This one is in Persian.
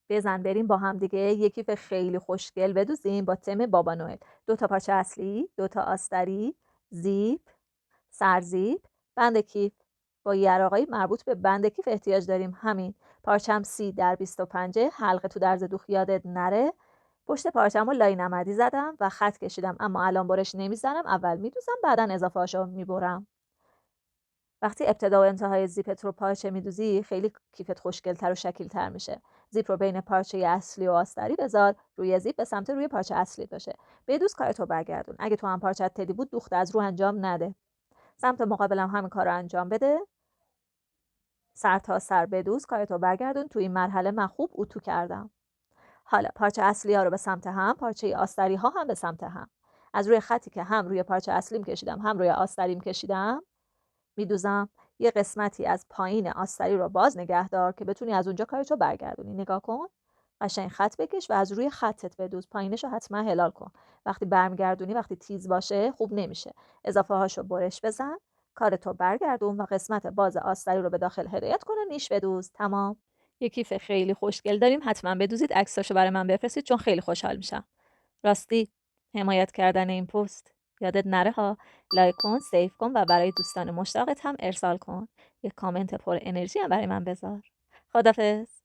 بزن بریم با هم دیگه یک کیف خیلی خوشگل بدوزیم با تم بابا نوئل. 2 تا پارچه اصلی، 2 تا آستری، زیپ، سرزیپ، بند کیف. با یراقای مربوط به بند کیف احتیاج داریم. همین. پارچم 30 در 25 حلقه تو درز دوخ یادت نره. پشت پارچم رو لای نمدی زدم و خط کشیدم، اما الان برش نمیزنم، اول میدوزم بعدا اضافه هاشو میبرم. وقتی ابتدا و انتهای زیپت رو پارچه میدوزی خیلی کیفت خوشگل‌تر و شکیل‌تر میشه. زیپ رو بین پارچه اصلی و آستری بذار، روی زیپ به سمت روی پارچه اصلی باشه. بدوز کارتو برگردون. اگه تو هم پارچت تدی بود دوخت از رو انجام نده. سمت مقابلم همین کار رو انجام بده. سر تا سر بدوز، کارتو برگردون. تو این مرحله من خوب اتو کردم. حالا پارچه اصلی ها رو به سمت هم، پارچه آستری ها هم به سمت هم. از روی خطی که هم روی پارچه اصلیم کشیدم هم روی آستریم کشیدم میدوزم. یه قسمتی از پایین آستری رو باز نگه دار که بتونی از اونجا کارتو برگردونی. نگاه کن. قشنگ خط بکش و از روی خطت بدوز. پایینش رو حتما هلال کن. وقتی برمیگردونی، وقتی تیز باشه خوب نمیشه. اضافه هاشو برش بزن. کارتو برگردون و قسمت باز آستری رو به داخل هدایت کن و نیش بدوز. تمام. یه کیف خیلی خوشگل داریم. حتما بدوزید. عکساشو برای من بفرستید چون خیلی خوشحال میشم. راستی حمایت کردن این پست یادت نره ها. لایک کن، سیو کن و برای دوستان مشتاقت هم ارسال کن. یک کامنت پر انرژی هم برای من بذار. خدافظ.